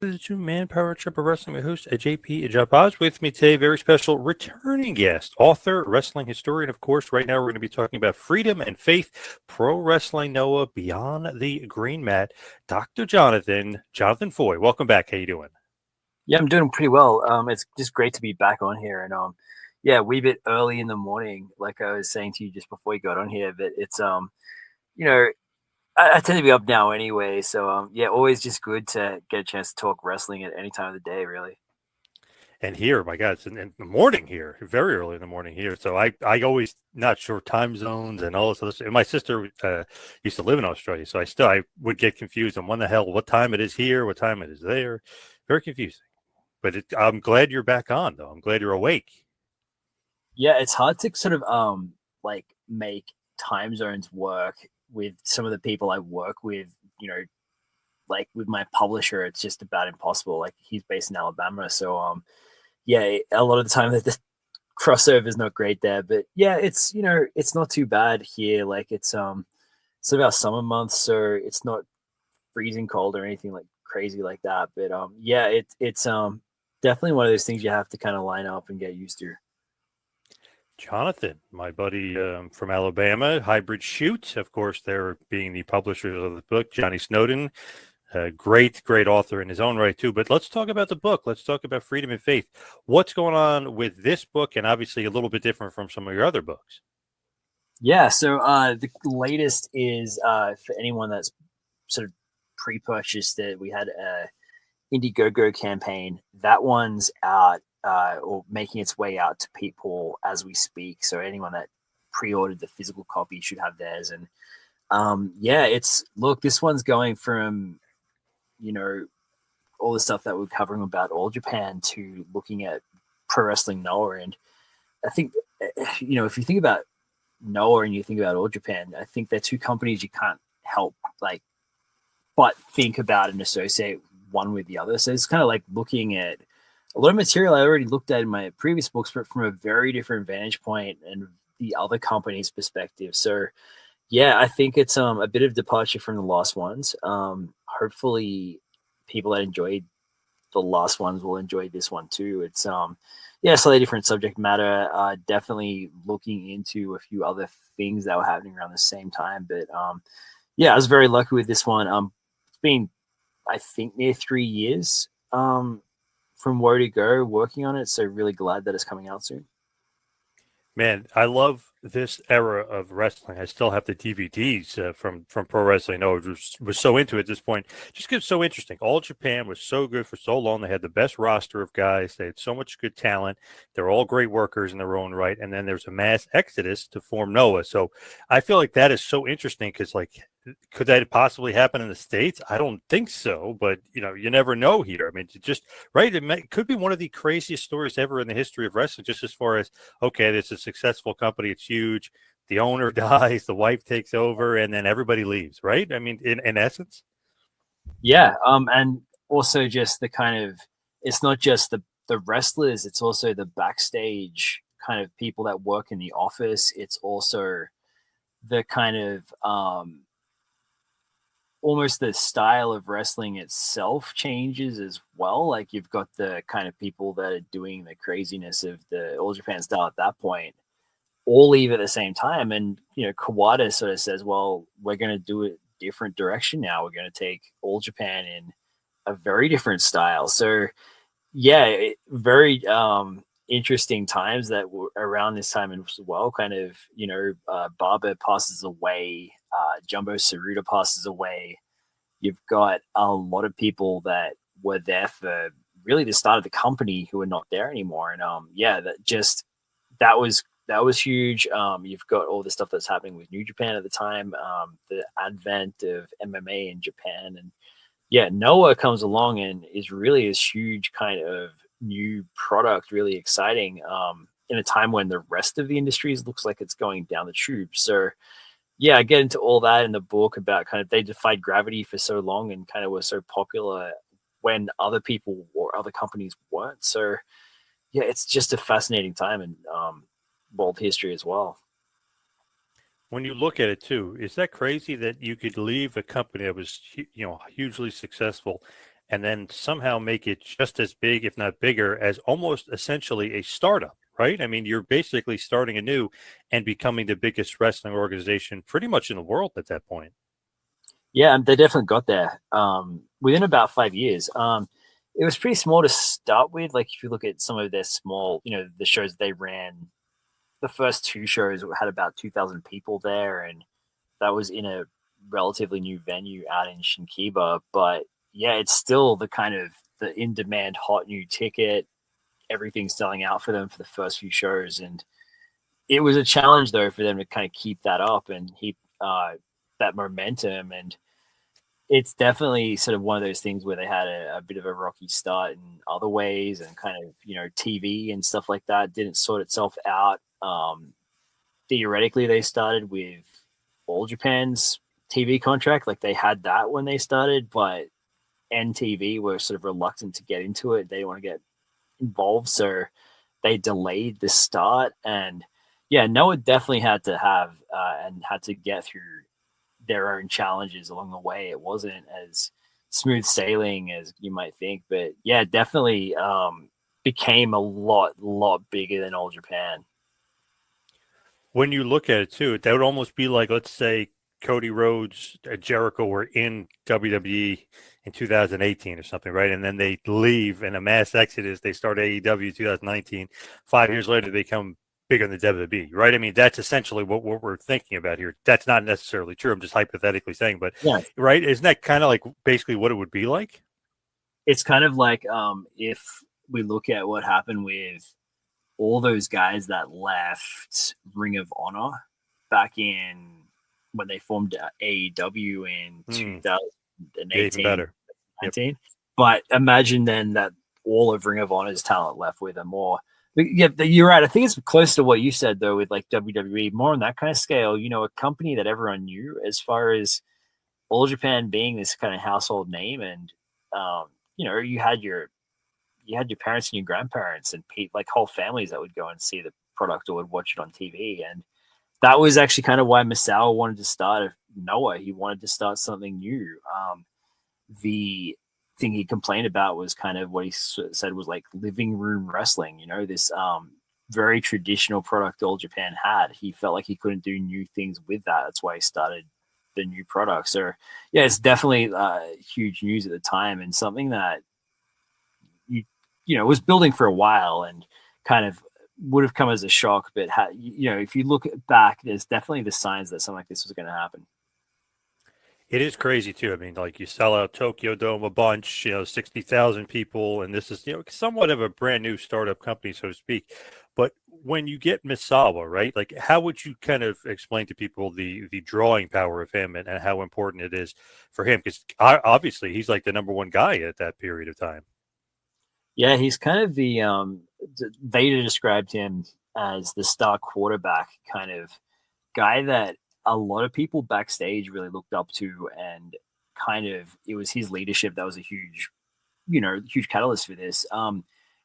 The two-man power trip of wrestling with host AJP and John Poz. With me today, very special returning guest, author, wrestling historian. Of course, right now we're going to be talking about freedom and faith, pro wrestling Noah, beyond the green mat. Dr. Jonathan Foye. Welcome back. How you doing? Yeah, I'm doing pretty well. It's just great to be back on here, and yeah, wee bit early in the morning, like I was saying to you just before you got on here. But it's you know, I tend to be up now anyway, so yeah, always just good to get a chance to talk wrestling at any time of the day, really. And here, my God, it's in the morning here, very early in the morning here. So I always not sure time zones and all this other stuff. And my sister used to live in Australia, so I would get confused on what time it is here, what time it is there. Very confusing. But I'm glad you're back on, though. I'm glad you're awake. Yeah, it's hard to sort of like make time zones work with some of the people I work with. You know, like with my publisher, it's just about impossible. Like he's based in Alabama, so yeah, a lot of the time the crossover is not great there, but yeah, it's it's not too bad here. Like it's about summer months, so it's not freezing cold or anything like crazy like that. But yeah, it's definitely one of those things you have to kind of line up and get used to. Jonathan, my buddy from Alabama, Hybrid Shoot. Of course, they're being the publishers of the book, Johnny Snowden. Great author in his own right, too. But let's talk about the book. Let's talk about freedom and faith. What's going on with this book, and obviously a little bit different from some of your other books? Yeah, so the latest is for anyone that's sort of pre-purchased it. We had a Indiegogo campaign. That one's out or making its way out to people as we speak. So anyone that pre-ordered the physical copy should have theirs. And yeah, this one's going from you know all the stuff that we're covering about All Japan to looking at pro wrestling Noah. And I think if you think about Noah and you think about All Japan, I think they're two companies you can't help like but think about and associate one with the other. So it's kind of like looking at a lot of material I already looked at in my previous books, but from a very different vantage point and the other company's perspective. So yeah, I think it's a bit of departure from the last ones. Hopefully people that enjoyed the last ones will enjoy this one too. It's yeah, slightly different subject matter. Definitely looking into a few other things that were happening around the same time. But yeah, I was very lucky with this one. It's been I think near 3 years from where to go working on it. So really glad that it's coming out soon. Man, I love this era of wrestling. I still have the DVDs from Pro Wrestling. No, was so into it at this point. Just because it's so interesting. All Japan was so good for so long. They had the best roster of guys. They had so much good talent. They're all great workers in their own right. And then there's a mass exodus to form Noah. So I feel like that is so interesting because, like, could that possibly happen in the States? I don't think so, but you never know here. I mean, just right, could be one of the craziest stories ever in the history of wrestling. Just as far as okay, this is a successful company, it's huge. The owner dies, the wife takes over, and then everybody leaves. Right? I mean, in essence. Yeah, and also just the kind of it's not just the wrestlers; it's also the backstage kind of people that work in the office. It's also the kind of almost the style of wrestling itself changes as well. Like you've got the kind of people that are doing the craziness of the All Japan style at that point, all leave at the same time. And Kawada sort of says, "Well, we're going to do it different direction now. We're going to take All Japan in a very different style." So yeah, very interesting times that were around this time as well. Kind of Baba passes away, Jumbo Saruta passes away. You've got a lot of people that were there for really the start of the company who are not there anymore. And yeah, that was huge. You've got all the stuff that's happening with New Japan at the time, the advent of MMA in Japan, and yeah, Noah comes along and is really this huge kind of new product, really exciting in a time when the rest of the industries looks like it's going down the tube. So yeah, I get into all that in the book about kind of they defied gravity for so long and kind of were so popular when other people or other companies weren't. So yeah, it's just a fascinating time in world history as well. When you look at it too, is that crazy that you could leave a company that was hugely successful and then somehow make it just as big, if not bigger, as almost essentially a startup, right? I mean, you're basically starting anew and becoming the biggest wrestling organization pretty much in the world at that point. Yeah, they definitely got there within about 5 years. It was pretty small to start with. Like if you look at some of their small, the shows they ran, the first two shows had about 2,000 people there, and that was in a relatively new venue out in Shinkiba. But yeah, it's still the kind of the in-demand hot new ticket. Everything's selling out for them for the first few shows, and it was a challenge though for them to kind of keep that up and keep that momentum. And it's definitely sort of one of those things where they had a bit of a rocky start in other ways, and kind of TV and stuff like that didn't sort itself out. Theoretically, they started with All Japan's TV contract, like they had that when they started, but NTV were sort of reluctant to get into it. They didn't want to get involved, so they delayed the start. And yeah, Noah definitely had to have and had to get through their own challenges along the way. It wasn't as smooth sailing as you might think, but yeah, definitely became a lot bigger than All Japan. When you look at it too, that would almost be like, let's say Cody Rhodes, Jericho were in WWE in 2018 or something, right? And then they leave in a mass exodus. They start AEW 2019. 5 years later, they come bigger than the WWE, right? I mean, that's essentially what we're thinking about here. That's not necessarily true. I'm just hypothetically saying, but Yeah, right? Isn't that kind of like basically what it would be like? it's kind of like if we look at what happened with all those guys that left Ring of Honor back in when they formed AEW in Yeah, even 2018, better. Yep. 19. But imagine then that all of Ring of Honor's talent left with them. Or yeah, you're right. I think it's close to what you said though, with like WWE, more on that kind of scale. A company that everyone knew, as far as All Japan being this kind of household name, and you had your parents and your grandparents and like whole families that would go and see the product or would watch it on TV. And that was actually kind of why Misawa wanted to start Noah. He wanted to start something new. The thing he complained about was kind of what he said was like living room wrestling, this very traditional product All Japan had. He felt like he couldn't do new things with that. That's why he started the new product. So yeah, it's definitely huge news at the time, and something that was building for a while and kind of would have come as a shock. But if you look back, there's definitely the signs that something like this was going to happen. It is crazy too. I mean, like you sell out Tokyo Dome a bunch, 60,000 people, and this is, somewhat of a brand new startup company, so to speak. But when you get Misawa, right, like how would you kind of explain to people the drawing power of him, and how important it is for him? Because obviously he's like the number one guy at that period of time. Yeah, he's kind of they described him as the star quarterback kind of guy that a lot of people backstage really looked up to, and kind of it was his leadership that was a huge catalyst for this.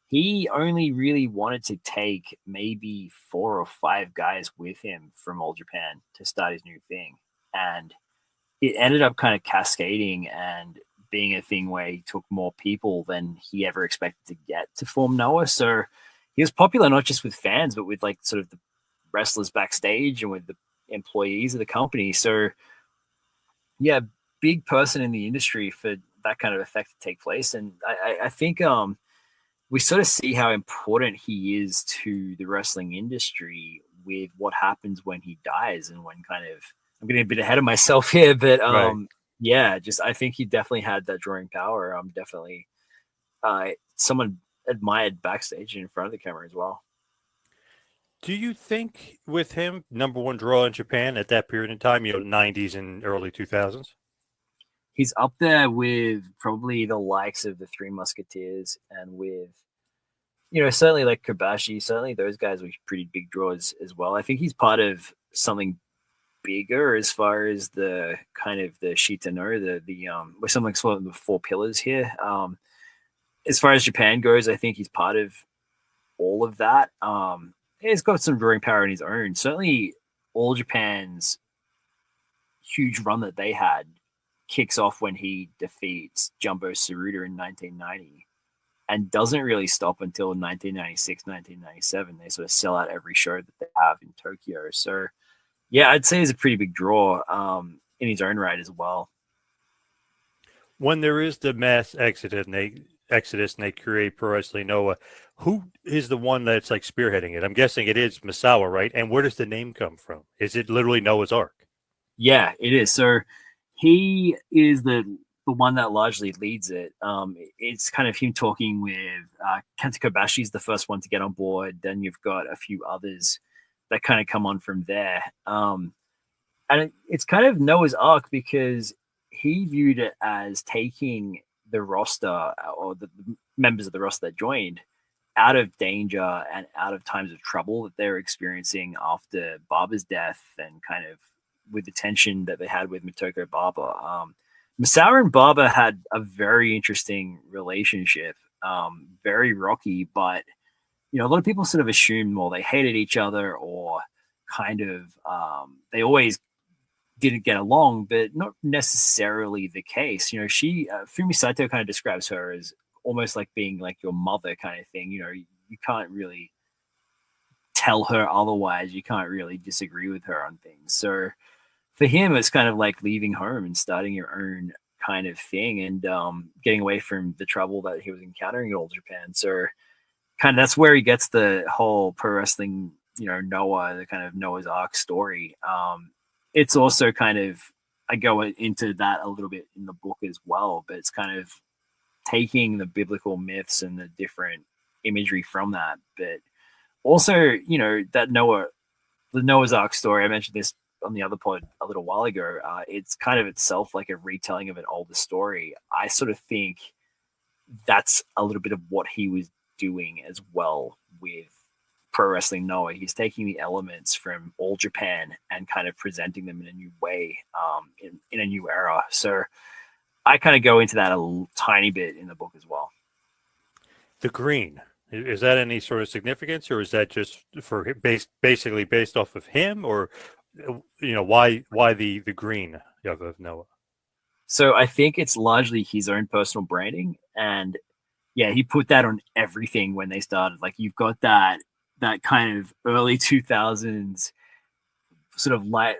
He only really wanted to take maybe 4 or 5 guys with him from All Japan to start his new thing, and it ended up kind of cascading and being a thing where he took more people than he ever expected to get to form Noah. So he was popular not just with fans, but with like sort of the wrestlers backstage and with the employees of the company. So yeah, big person in the industry for that kind of effect to take place. And I think we sort of see how important he is to the wrestling industry with what happens when he dies, and when kind of I'm getting a bit ahead of myself here, but Right. yeah, just I think he definitely had that drawing power. Definitely someone admired backstage and in front of the camera as well. Do you think with him, number one draw in Japan at that period in time, 90s and early 2000s? He's up there with probably the likes of the Three Musketeers, and with certainly like Kobashi. Certainly those guys were pretty big draws as well. I think he's part of something bigger as far as the kind of the Shitano, the we're something like the 4 pillars here. As far as Japan goes, I think he's part of all of that. He's got some drawing power in his own. Certainly, All Japan's huge run that they had kicks off when he defeats Jumbo Tsuruta in 1990 and doesn't really stop until 1996, 1997. They sort of sell out every show that they have in Tokyo. So, yeah, I'd say it's a pretty big draw in his own right as well. When there is the mass exodus and they create Pro Wrestling Noah, who is the one that's like spearheading it? I'm guessing it is Misawa, right? And where does the name come from? Is it literally Noah's Ark? Yeah, it is. So he is the one that largely leads it. It's kind of him talking with Kenta Kobashi is the first one to get on board. Then you've got a few others that kind of come on from there. And it's kind of Noah's Ark because he viewed it as taking the roster or the members of the roster that joined out of danger and out of times of trouble that they were experiencing after Barber's death and kind of with the tension that they had with Motoko Barber. Misawa and Barber had a very interesting relationship, very rocky, but a lot of people sort of assumed, well, they hated each other or kind of they always didn't get along, but not necessarily the case. Fumi Saito kind of describes her as almost like being like your mother kind of thing. You can't really tell her otherwise. You can't really disagree with her on things. So for him, it's kind of like leaving home and starting your own kind of thing and getting away from the trouble that he was encountering in Old Japan. So kind of that's where he gets the whole pro wrestling, Noah, the kind of Noah's Ark story. It's also kind of, I go into that a little bit in the book as well, but it's kind of taking the biblical myths and the different imagery from that. But also, that the Noah's Ark story, I mentioned this on the other pod a little while ago. It's kind of itself like a retelling of an older story. I sort of think that's a little bit of what he was doing as well with Pro Wrestling Noah. He's taking the elements from All Japan and kind of presenting them in a new way, in a new era. So I kind of go into that a tiny bit in the book as well. The green, is that any sort of significance, or is that just for basically based off of him, or why the green of Noah? So I think it's largely his own personal branding, and yeah, he put that on everything when they started. Like you've got that kind of early 2000s sort of light,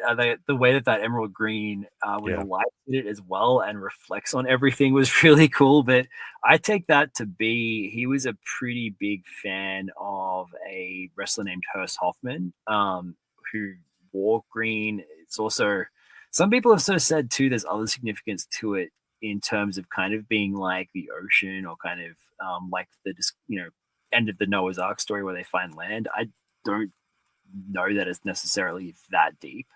the way that emerald green with the light in it as well and reflects on everything was really cool. But I take that to be he was a pretty big fan of a wrestler named Hurst Hoffman, who wore green. It's also, some people have sort of said too, there's other significance to it in terms of kind of being like the ocean or kind of like the end of the Noah's Ark story where they find land. I don't know that it's necessarily that deep,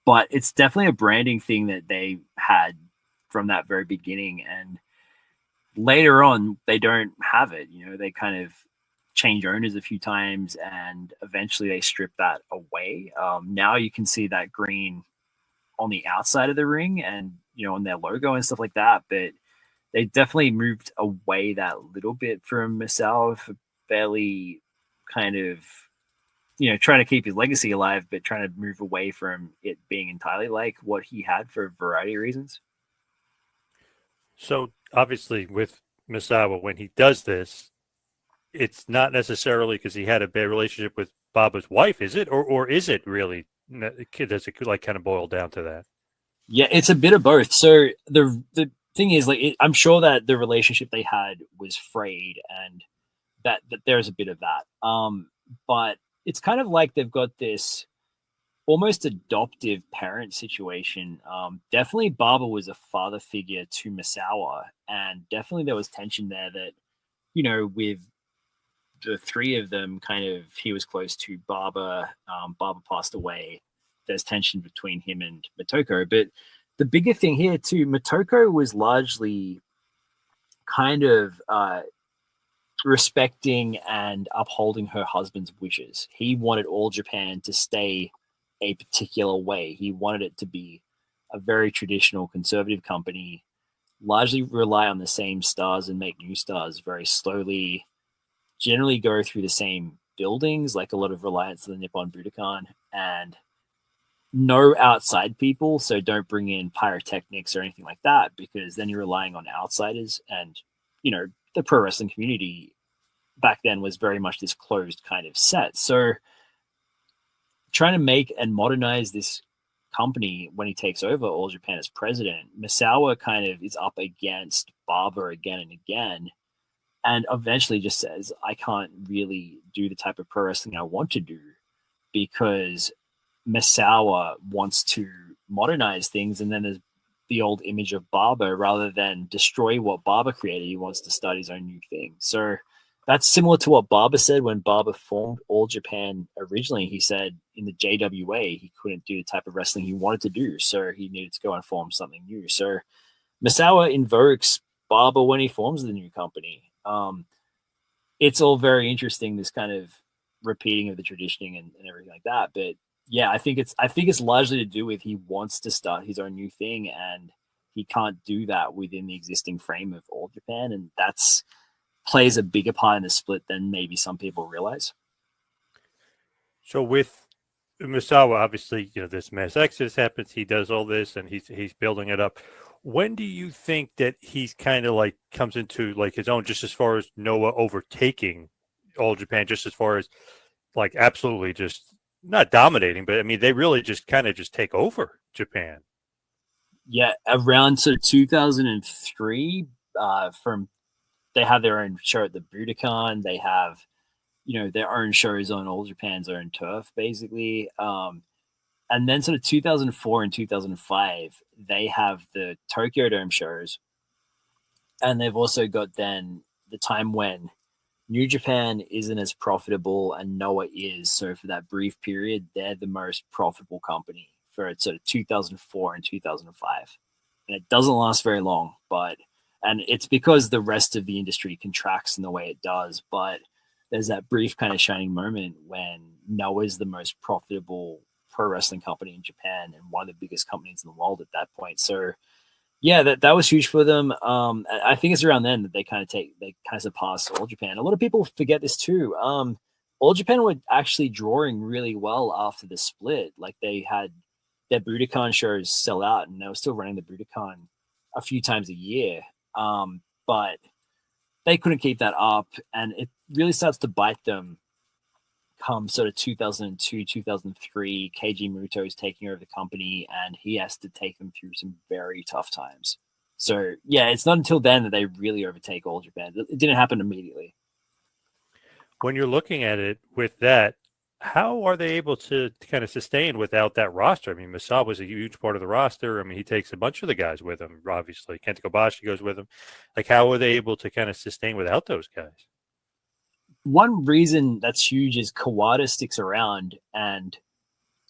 but it's definitely a branding thing that they had from that very beginning. And later on, they don't have it. They kind of change owners a few times and eventually they strip that away. Now you can see that green on the outside of the ring and, on their logo and stuff like that. But they definitely moved away that little bit from Misawa for fairly kind of, trying to keep his legacy alive, but trying to move away from it being entirely like what he had for a variety of reasons. So obviously with Misawa, when he does this, it's not necessarily because he had a bad relationship with Baba's wife, is it? Or is it really, does it like kind of boil down to that? Yeah, it's a bit of both. So the thing is, like, I'm sure that the relationship they had was frayed and that there's a bit of that. But it's kind of like they've got this almost adoptive parent situation. Definitely Baba was a father figure to Misawa, and definitely there was tension there that, with the three of them, kind of, he was close to Baba. Baba passed away. There's tension between him and Motoko. But the bigger thing here too, Motoko was largely kind of respecting and upholding her husband's wishes. He wanted All Japan to stay a particular way. He wanted it to be a very traditional conservative company, largely rely on the same stars and make new stars very slowly, generally go through the same buildings, like a lot of reliance on the Nippon Budokan. And no outside people, so don't bring in pyrotechnics or anything like that, because then you're relying on outsiders. And the pro wrestling community back then was very much this closed kind of set. So trying to make and modernize this company when he takes over All Japan as president, Misawa kind of is up against Barber again and again, and eventually just says, I can't really do the type of pro wrestling I want to do, because Misawa wants to modernize things, and then there's the old image of Barber. Rather than destroy what Barber created, he wants to start his own new thing. So that's similar to what Barber said when Barber formed All Japan originally. He said in the JWA he couldn't do the type of wrestling he wanted to do, so he needed to go and form something new. So Misawa invokes Barber when he forms the new company. It's all very interesting, this kind of repeating of the tradition and everything like that. But yeah, I think it's largely to do with he wants to start his own new thing, and he can't do that within the existing frame of All Japan, and that's plays a bigger part in the split than maybe some people realize. So with Misawa, obviously, this mass exodus happens. He does all this, and he's building it up. When do you think that he's kind of like comes into like his own, just as far as Noah overtaking All Japan, just as far as like absolutely just not dominating, but I mean they really just kind of just take over Japan? Yeah, around sort of 2003, from they have their own show at the Budokan. They have their own shows on All Japan's own turf, basically. And then sort of 2004 and 2005, they have the Tokyo Dome shows. And they've also got then the time when New Japan isn't as profitable and Noah is. So for that brief period, they're the most profitable company for sort of 2004 and 2005. And it doesn't last very long, and it's because the rest of the industry contracts in the way it does. But there's that brief kind of shining moment when Noah is the most profitable pro wrestling company in Japan and one of the biggest companies in the world at that point. So yeah, that was huge for them. I think it's around then that they kind of surpass All Japan. A lot of people forget this too. All Japan were actually drawing really well after the split. Like they had their Budokan shows sell out, and they were still running the Budokan a few times a year. But they couldn't keep that up, and it really starts to bite them come sort of 2002, 2003. Keiji Muto is taking over the company, and he has to take them through some very tough times. So yeah, it's not until then that they really overtake All Japan. It didn't happen immediately. When you're looking at it with that, how are they able to kind of sustain without that roster? I mean, Misawa was a huge part of the roster. I mean, he takes a bunch of the guys with him, obviously. Kenta Kobashi goes with him. Like, how are they able to kind of sustain without those guys? One reason that's huge is Kawada sticks around and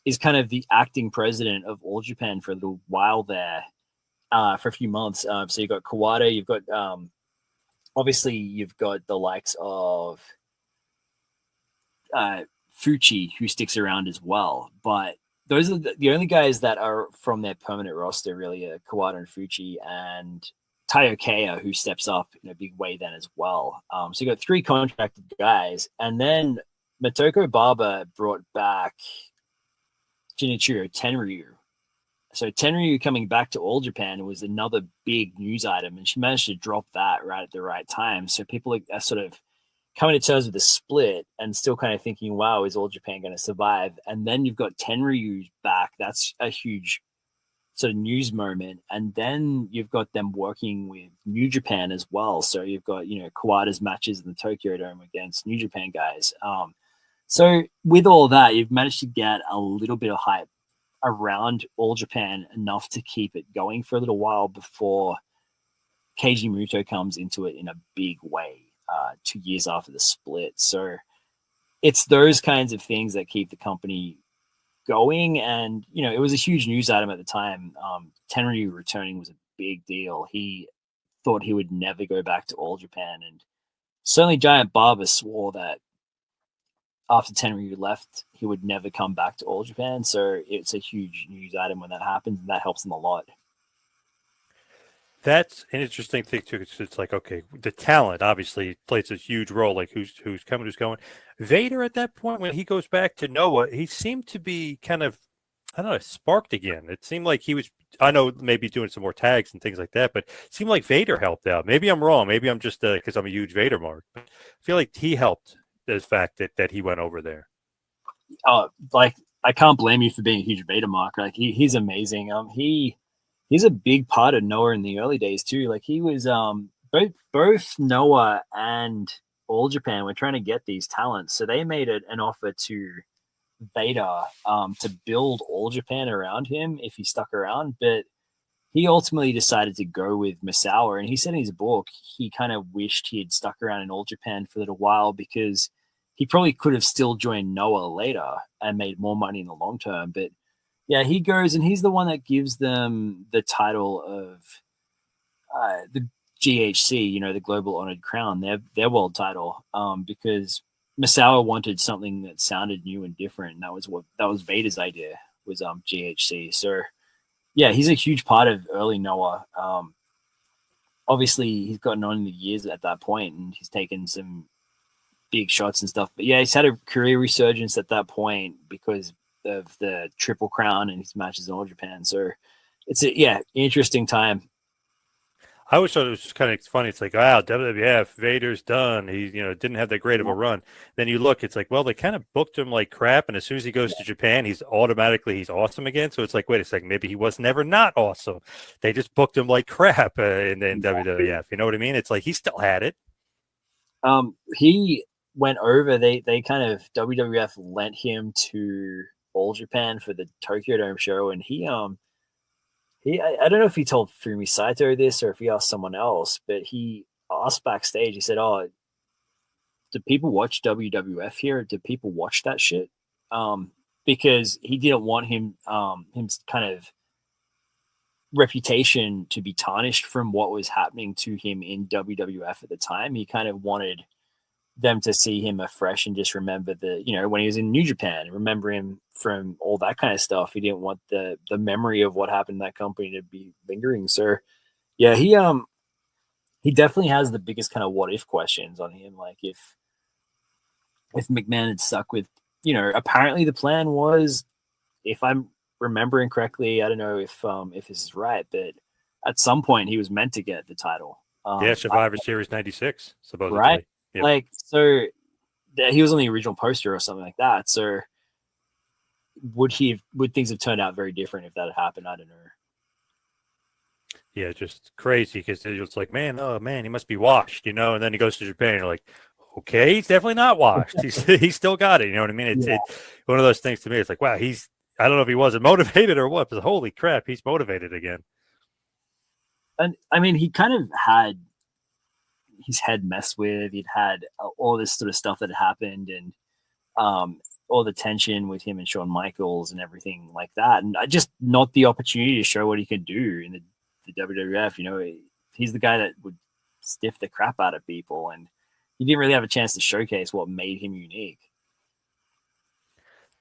is kind of the acting president of All Japan for a little while there, for a few months. So you've got Kawada, you've got obviously you've got the likes of Fuchi, who sticks around as well. But those are the only guys that are from their permanent roster, really, are Kawada and Fuchi, and Taiyo Kea, who steps up in a big way then as well. So you got three contracted guys, and then Motoko Baba brought back Junichiro Tenryu. So Tenryu coming back to All Japan was another big news item, and she managed to drop that right at the right time. So people are sort of coming to terms with the split and still kind of thinking, wow, is All Japan going to survive? And then you've got Tenryu back. That's a huge sort of news moment. And then you've got them working with New Japan as well. So you've got, Kawada's matches in the Tokyo Dome against New Japan guys. So with all that, you've managed to get a little bit of hype around All Japan, enough to keep it going for a little while before Keiji Muto comes into it in a big way 2 years after the split. So it's those kinds of things that keep the company going. And, it was a huge news item at the time. Tenryu returning was a big deal. He thought he would never go back to All Japan. And certainly Giant Baba swore that after Tenryu left, he would never come back to All Japan. So it's a huge news item when that happens, and that helps them a lot. That's an interesting thing too. It's like, okay, the talent obviously plays a huge role. Like who's coming, who's going. Vader at that point when he goes back to Noah, he seemed to be kind of I don't know, sparked again. It seemed like he was. I know maybe doing some more tags and things like that, but it seemed like Vader helped out. Maybe I'm wrong. Maybe I'm just because I'm a huge Vader mark. But I feel like he helped the fact that he went over there. Like I can't blame you for being a huge Vader mark. Like he's amazing. He's a big part of Noah in the early days too. Like he was both Noah and All Japan were trying to get these talents, so they made an offer to Vader to build All Japan around him if he stuck around, but he ultimately decided to go with Misawa. And he said in his book he kind of wished he had stuck around in All Japan for a little while because he probably could have still joined Noah later and made more money in the long term. But yeah, he goes and he's the one that gives them the title of the GHC, you know, the Global Honored Crown, their world title, because Misawa wanted something that sounded new and different, and that was Vader's idea was GHC. So yeah, he's a huge part of early Noah. Obviously, he's gotten on in the years at that point, and he's taken some big shots and stuff. But yeah, he's had a career resurgence at that point because of the Triple Crown and his matches in All Japan. So it's a interesting time. I always thought it was just kind of funny. It's like, wow, WWF, Vader's done. He, didn't have that great of a run. Then you look, it's like, well, they kind of booked him like crap, and as soon as he goes to Japan, he's awesome again. So it's like, wait a second, maybe he was never not awesome. They just booked him like crap in WWF. You know what I mean? It's like he still had it. He went over. They kind of WWF lent him to All Japan for the Tokyo Dome show, and I don't know if he told Fumi Saito this or if he asked someone else, but he asked backstage, he said, "Oh, do people watch WWF here? Do people watch that shit?" Because he didn't want his kind of reputation to be tarnished from what was happening to him in WWF at the time. He kind of wanted them to see him afresh and just remember when he was in New Japan, remember him from all that kind of stuff. He didn't want the memory of what happened in that company to be lingering. So yeah, he definitely has the biggest kind of what if questions on him. Like if McMahon had stuck with, apparently the plan was, if I'm remembering correctly, I don't know if this is right, but at some point he was meant to get the title. Survivor Series 96, supposedly. Right? Yep. Like, so he was on the original poster or something like that. So would things have turned out very different if that had happened? I don't know. Yeah, just crazy because it's like, man, oh man, he must be washed, and then he goes to Japan, and you're like, okay, he's definitely not washed. He's still got it. You know what I mean? It's one of those things to me. It's like, wow, I don't know if he wasn't motivated or what, but holy crap, he's motivated again. And I mean, he kind of had his head messed with. He'd had all this sort of stuff that had happened, and all the tension with him and Shawn Michaels and everything like that, and just not the opportunity to show what he could do in the WWF. He's the guy that would stiff the crap out of people, and he didn't really have a chance to showcase what made him unique.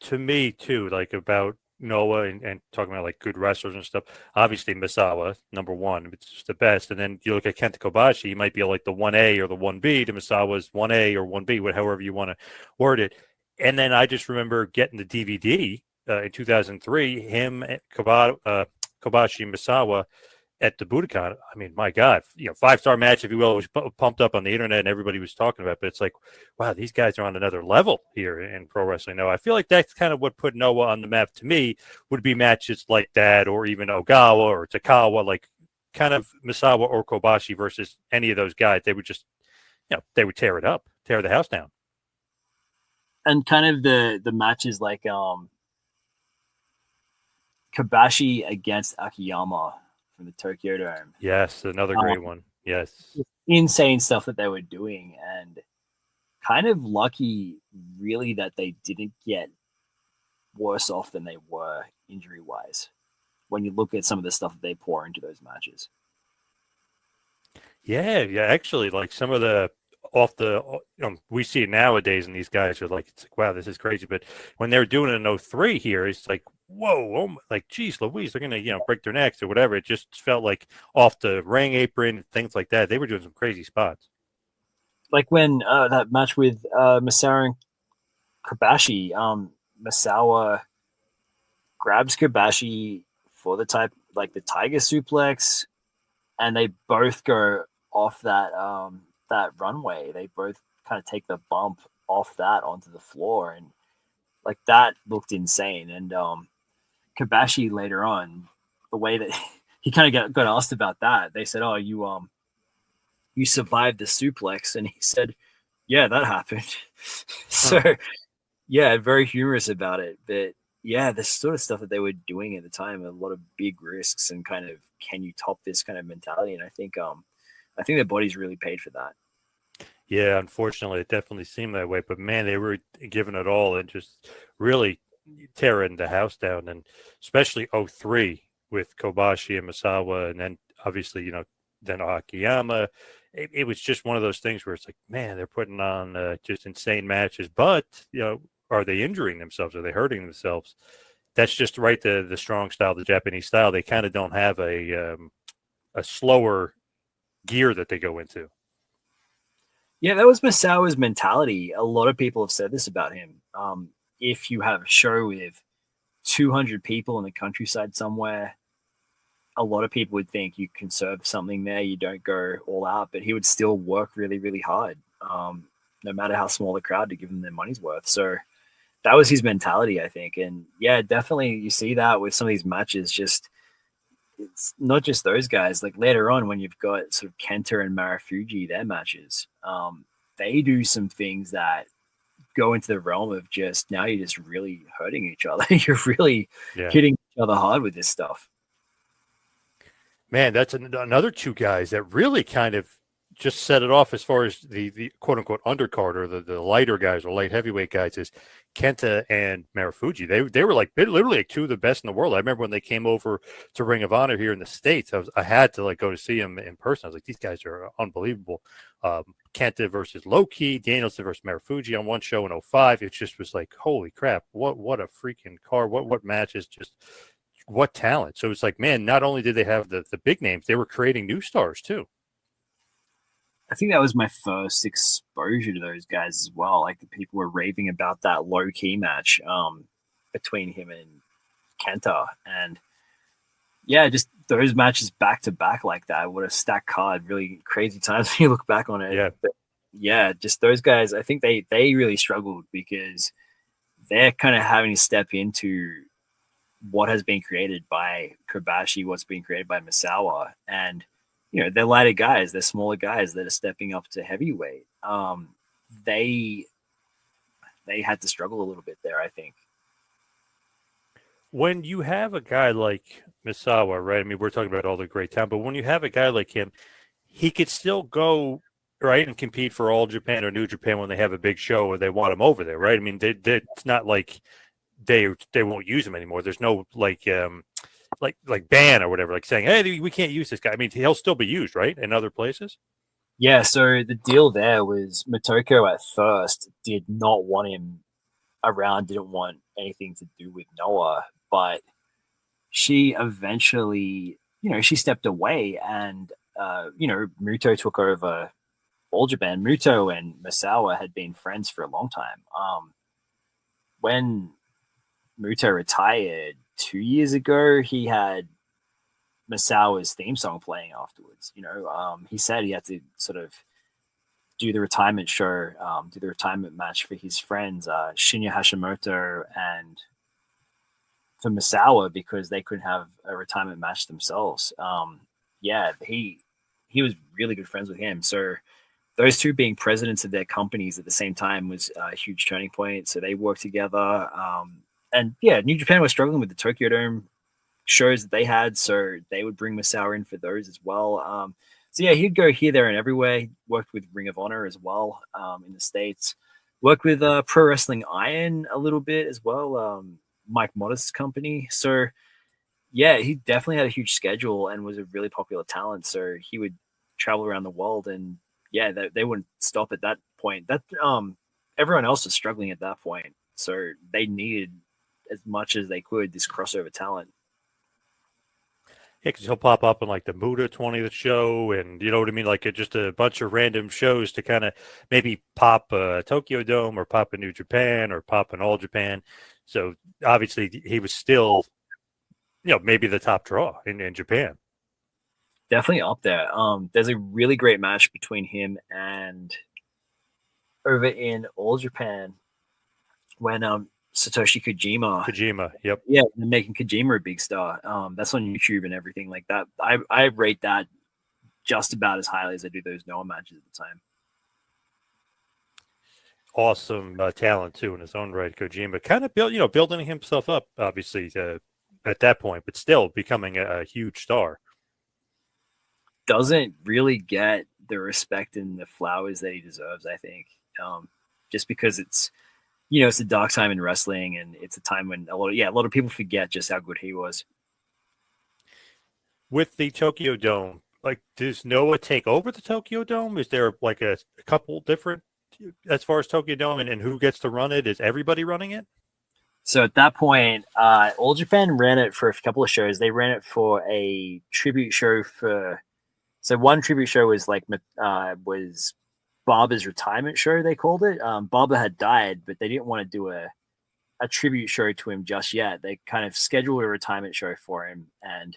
To me, too, like about Noah and talking about like good wrestlers and stuff. Obviously, Misawa, number one, it's just the best. And then you look at Kenta Kobashi, he might be like the 1A or the 1B to Misawa's 1A or 1B, however you want to word it. And then I just remember getting the DVD in 2003, him, Kobashi, Misawa at the Budokan. I mean, my God, 5-star match, if you will, was pumped up on the internet and everybody was talking about it. But it's like, wow, these guys are on another level here in pro wrestling. Now, I feel like that's kind of what put Noah on the map to me, would be matches like that, or even Ogawa or Takawa, like kind of Misawa or Kobashi versus any of those guys. They would just, they would tear it up, tear the house down. And kind of the matches like Kobashi against Akiyama from the Tokyo Dome. Yes, another great one. Yes. Insane stuff that they were doing, and kind of lucky, really, that they didn't get worse off than they were injury-wise when you look at some of the stuff that they pour into those matches. Yeah, actually, like some of the we see it nowadays, and these guys are like, it's like, wow, this is crazy. But when they were doing it in 03 here, it's like, whoa, like, geez Louise, they're gonna break their necks or whatever. It just felt like off the ring apron, things like that. They were doing some crazy spots. Like when that match with Misawa and Kobashi, Misawa grabs Kobashi for the tiger suplex, and they both go off that runway. They both kind of take the bump off that onto the floor, and like that looked insane. And Kobashi later on, the way that he kind of got asked about that, they said, "Oh, you survived the suplex," and he said, "Yeah, that happened." So yeah, very humorous about it, but yeah, the sort of stuff that they were doing at the time, a lot of big risks and kind of can you top this kind of mentality, and I think their bodies really paid for that. Yeah, unfortunately, it definitely seemed that way. But man, they were giving it all and just really tearing the house down. And especially '03 with Kobashi and Misawa, and then obviously, then Akiyama. It was just one of those things where it's like, man, they're putting on just insane matches. But, are they injuring themselves? Are they hurting themselves? That's just right, the strong style, the Japanese style. They kind of don't have a slower gear that they go into. Yeah, that was Misawa's mentality. A lot of people have said this about him. If you have a show with 200 people in the countryside somewhere, a lot of people would think you conserve something there. You don't go all out, but he would still work really, really hard, no matter how small the crowd, to give them their money's worth. So that was his mentality, I think. And yeah, definitely you see that with some of these matches. Just it's not just those guys. Like later on, when you've got sort of Kenta and Marufuji, their matches, they do some things that go into the realm of just now you're just really hurting each other. You're really hitting each other hard with this stuff. Man, that's another two guys that really kind of just set it off as far as the quote unquote undercard or the lighter guys or light heavyweight guys is Kenta and Marufuji. They were like literally like two of the best in the world. I remember when they came over to Ring of Honor here in the States, I had to like go to see them in person. I was like, these guys are unbelievable. Kenta versus Low-Ki, Danielson versus Marufuji on one show in '05. It just was like, holy crap, what a freaking card. What matches, just what talent. So it's like, man, not only did they have the big names, they were creating new stars too. I think that was my first exposure to those guys as well. Like the people were raving about that Low-Ki match between him and Kenta. And yeah, just those matches back to back like that. What a stacked card. Really crazy times when you look back on it. Yeah. But yeah, just those guys, I think they really struggled because they're kind of having to step into what has been created by Kobashi, what's been created by Misawa. And they're lighter guys, they're smaller guys that are stepping up to heavyweight. They had to struggle a little bit there, I think. When you have a guy like Misawa, right? I mean, we're talking about all the great talent, but when you have a guy like him, he could still go right and compete for All Japan or New Japan when they have a big show or they want him over there, right? I mean, it's not like they won't use him anymore. There's no like ban or whatever, like saying, hey, we can't use this guy. I mean, he'll still be used, right, in other places? Yeah, so the deal there was Motoko at first did not want him around, didn't want anything to do with Noah, but she eventually, she stepped away and, Muto took over All Japan. Muto and Misawa had been friends for a long time. When Muto retired 2 years ago, he had Misawa's theme song playing afterwards. He said he had to sort of do the retirement show, do the retirement match for his friends, Shinya Hashimoto and for Misawa, because they couldn't have a retirement match themselves. He was really good friends with him. So those two being presidents of their companies at the same time was a huge turning point. So they worked together. And yeah, New Japan was struggling with the Tokyo Dome shows that they had, so they would bring Misawa in for those as well. So yeah, he'd go here, there, and everywhere. He worked with Ring of Honor as well in the States. Worked with Pro Wrestling Iron a little bit as well, Mike Modest's company. So yeah, he definitely had a huge schedule and was a really popular talent. So he would travel around the world, and yeah, they wouldn't stop at that point. That everyone else was struggling at that point, so they needed as much as they could this crossover talent. Yeah, because he'll pop up in like the Muta 20th show, and you know what I mean, like just a bunch of random shows to kind of maybe pop a Tokyo Dome or pop a New Japan or pop an All Japan. So obviously he was still, maybe the top draw in Japan. Definitely up there. There's a really great match between him and over in All Japan when Satoshi Kojima. Kojima, yep. Yeah, they're making Kojima a big star. That's on YouTube and everything like that. I rate that just about as highly as I do those Noah matches at the time. Awesome talent too in his own right, Kojima. Kind of building himself up, obviously, at that point, but still becoming a huge star. Doesn't really get the respect and the flowers that he deserves, I think. Just because it's a dark time in wrestling, and it's a time when a lot of people forget just how good he was. With the Tokyo Dome, like, does Noah take over the Tokyo Dome? Is there like a couple different as far as Tokyo Dome and who gets to run it? Is everybody running it? So at that point, All Japan ran it for a couple of shows. They ran it for a tribute show so one tribute show was was Barber's retirement show, they called it. Barber had died, but they didn't want to do a tribute show to him just yet. They kind of scheduled a retirement show for him, and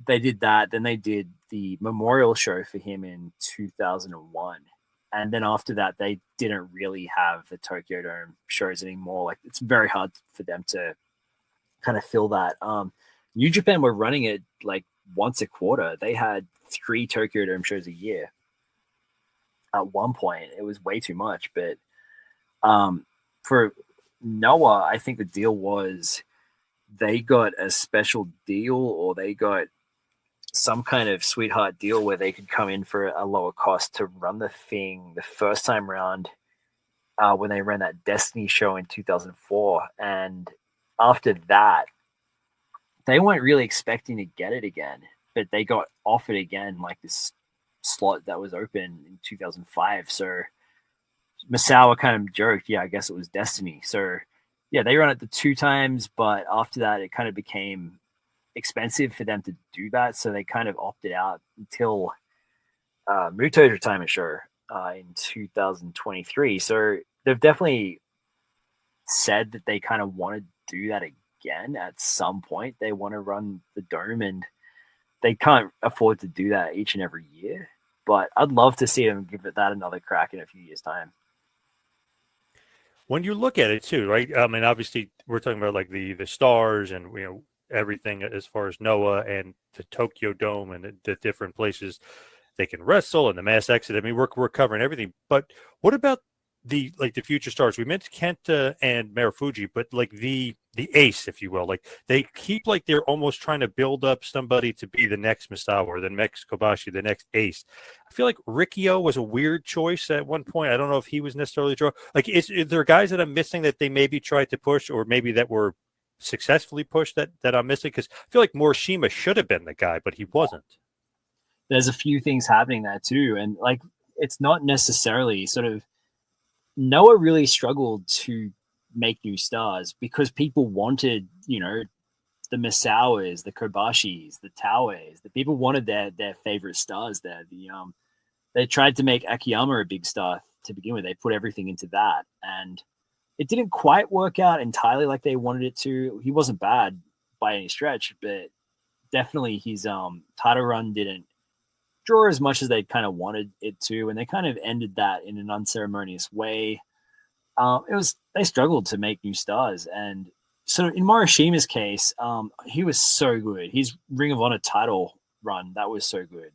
they did that. Then they did the memorial show for him in 2001. And then after that, they didn't really have the Tokyo Dome shows anymore. Like, it's very hard for them to kind of fill that. New Japan were running it like once a quarter. They had 3 Tokyo Dome shows a year. At one point, it was way too much. But for Noah, I think the deal was they got a special deal, or they got some kind of sweetheart deal where they could come in for a lower cost to run the thing the first time around when they ran that Destiny show in 2004. And after that, they weren't really expecting to get it again, but they got offered again, like this slot that was open in 2005. So Misawa kind of joked, yeah, I guess it was Destiny. So yeah, they ran it the 2 times, but after that, it kind of became expensive for them to do that, so they kind of opted out until Muta's retirement show in 2023. So they've definitely said that they kind of want to do that again at some point. They want to run the Dome, and they can't afford to do that each and every year. But I'd love to see them give it that another crack in a few years' time. When you look at it too, right? I mean, obviously, we're talking about like the stars and everything as far as Noah and the Tokyo Dome and the different places they can wrestle and the mass exit. I mean, we're covering everything. But what about the future stars? We mentioned Kenta and Marufuji, but like the ace, if you will, like they keep like they're almost trying to build up somebody to be the next Misawa or the next Kobashi, the next ace. I feel like Rikio was a weird choice at one point. I don't know if he was necessarily draw. Like, is there guys that I'm missing that they maybe tried to push, or maybe that were successfully pushed that I'm missing? Because I feel like Morishima should have been the guy, but he wasn't. There's a few things happening there too, and like it's not necessarily sort of Noah really struggled to make new stars because people wanted, the Misawas, the Kobashis, the Taoes. The people wanted their favorite stars there. They tried to make Akiyama a big star to begin with. They put everything into that, and it didn't quite work out entirely like they wanted it to. He wasn't bad by any stretch, but definitely his title run didn't draw as much as they kind of wanted it to, and they kind of ended that in an unceremonious way. They struggled to make new stars, and so in Morishima's case, he was so good. His Ring of Honor title run, that was so good.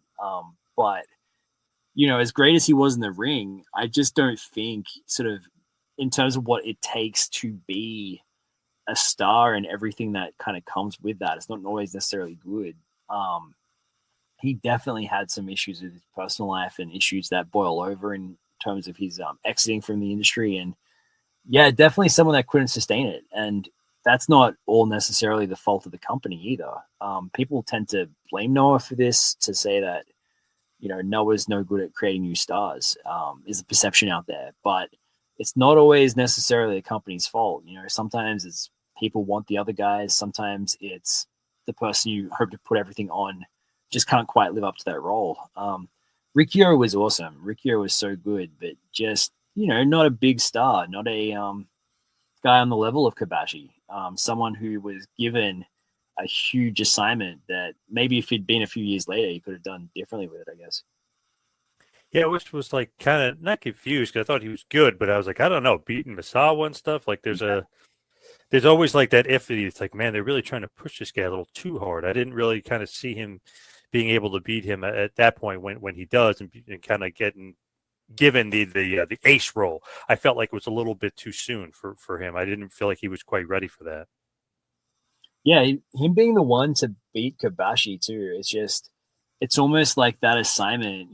But as great as he was in the ring, I just don't think sort of in terms of what it takes to be a star and everything that kind of comes with that, it's not always necessarily good. He definitely had some issues with his personal life and issues that boil over in terms of his exiting from the industry. And yeah, definitely someone that couldn't sustain it. And that's not all necessarily the fault of the company either. People tend to blame Noah for this, to say that, Noah's no good at creating new stars, is the perception out there. But it's not always necessarily the company's fault. Sometimes it's people want the other guys. Sometimes it's the person you hope to put everything on just can't quite live up to that role. Rikio was awesome. Rikio was so good, but just, not a big star, not a guy on the level of Kobashi. someone who was given a huge assignment that maybe if he'd been a few years later, he could have done differently with it, I guess. Yeah, which was like kind of not confused because I thought he was good, but I was like, I don't know, beating Misawa and stuff. Like there's always like that iffy. It's like, man, they're really trying to push this guy a little too hard. I didn't really kind of see him being able to beat him at that point when he does and kind of getting given the ace role. I felt like it was a little bit too soon for him. I didn't feel like he was quite ready for that. Yeah, him being the one to beat Kobashi too. It's almost like that assignment.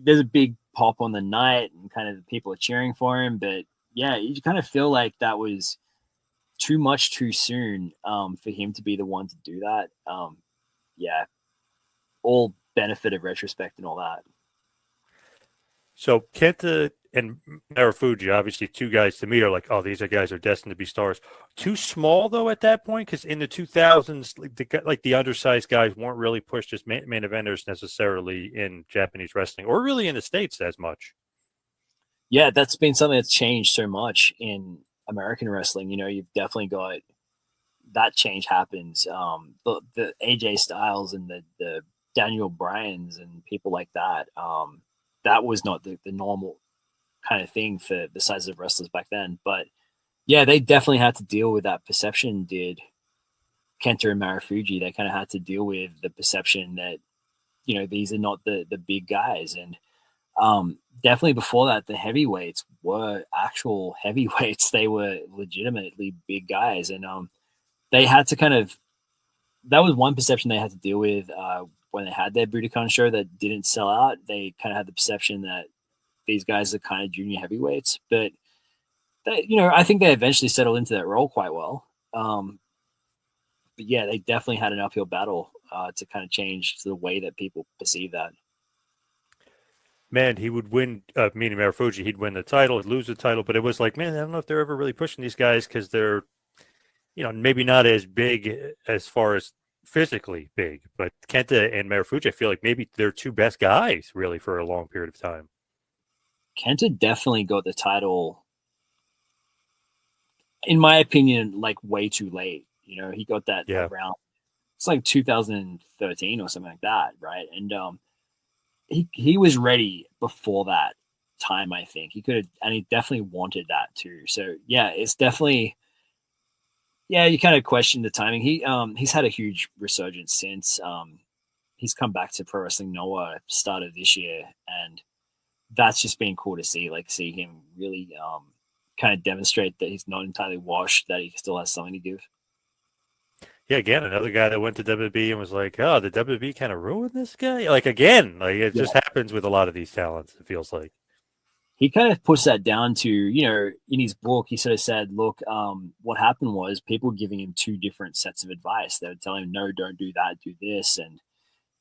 There's a big pop on the night, and kind of the people are cheering for him. But yeah, you kind of feel like that was too much too soon for him to be the one to do that. Yeah, all benefit of retrospect and all that. So Kenta and Marufuji, obviously two guys to me are like, oh, these are guys are destined to be stars. Too small though at that point, because in the 2000s, like the undersized guys weren't really pushed as main eventers necessarily in Japanese wrestling or really in the States as much. Yeah, that's been something that's changed so much in American wrestling. You've definitely got that change happens. The AJ Styles and the Daniel Bryans and people like that. That was not the normal kind of thing for the size of wrestlers back then. But yeah, they definitely had to deal with that perception. Did Kenta and Marufuji? They kind of had to deal with the perception that these are not the big guys. And definitely before that, the heavyweights were actual heavyweights. They were legitimately big guys, and they had to kind of, that was one perception they had to deal with when they had their Budokan show that didn't sell out. They kind of had the perception that these guys are kind of junior heavyweights, but I think they eventually settled into that role quite well. But yeah, they definitely had an uphill battle to kind of change the way that people perceive that. Man, he would win, meaning Marufuji, he'd win the title, he'd lose the title, but it was like, man, I don't know if they're ever really pushing these guys because they're, maybe not as big as far as physically big, but Kenta and Marufuji, I feel like maybe they're two best guys really for a long period of time. Kenta definitely got the title, in my opinion, like way too late. He got that Yeah. around, it's like 2013 or something like that, right? And he was ready before that time. I think he could have, and he definitely wanted that too. So yeah, it's definitely, yeah, you kind of question the timing. He's had a huge resurgence since. He's come back to Pro Wrestling Noah start of this year, and that's just been cool to see. Like see him really kind of demonstrate that he's not entirely washed, that he still has something to give. Yeah, again, another guy that went to WWE and was like, oh, the WWE kind of ruined this guy. Like again, like it just happens with a lot of these talents, it feels like. He kind of puts that down to, in his book, he sort of said, look, what happened was people giving him two different sets of advice. They would tell him, no, don't do that, do this. And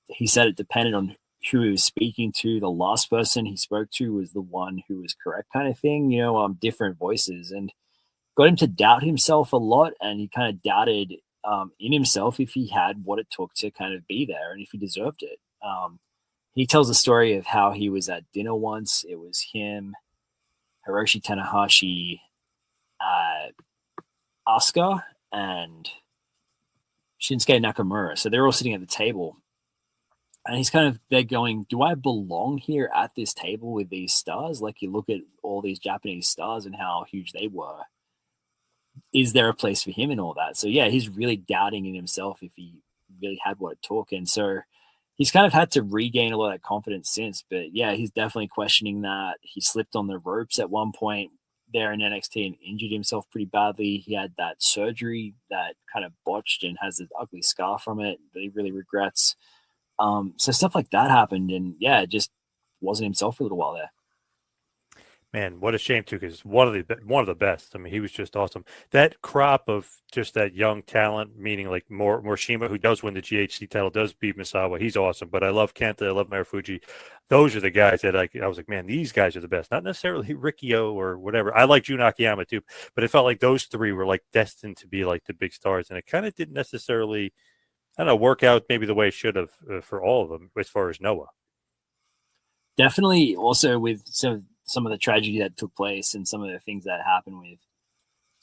he said it depended on who he was speaking to. The last person he spoke to was the one who was correct, kind of thing, different voices, and got him to doubt himself a lot. And he kind of doubted in himself if he had what it took to kind of be there and if he deserved it. He tells a story of how he was at dinner once. It was him, Hiroshi Tanahashi, Asuka, and Shinsuke Nakamura. So they're all sitting at the table. And he's kind of, they're going, do I belong here at this table with these stars? Like you look at all these Japanese stars and how huge they were. Is there a place for him and all that? So yeah, he's really doubting in himself if he really had what it took. And so he's kind of had to regain a lot of that confidence since. But yeah, he's definitely questioning that. He slipped on the ropes at one point there in NXT and injured himself pretty badly. He had that surgery that kind of botched and has an ugly scar from it that he really regrets. So stuff like that happened, and yeah, it just wasn't himself for a little while there. Man, what a shame too, because one of the best. I mean, he was just awesome. That crop of just that young talent, meaning like Morishima, who does win the GHC title, does beat Misawa. He's awesome. But I love Kenta, I love Marufuji. Those are the guys that I was like, man, these guys are the best. Not necessarily Rikio or whatever. I like Jun Akiyama too, but it felt like those three were like destined to be like the big stars, and it kind of didn't necessarily, I don't know, work out maybe the way it should have for all of them as far as Noah. Definitely, also with some of the tragedy that took place and some of the things that happened with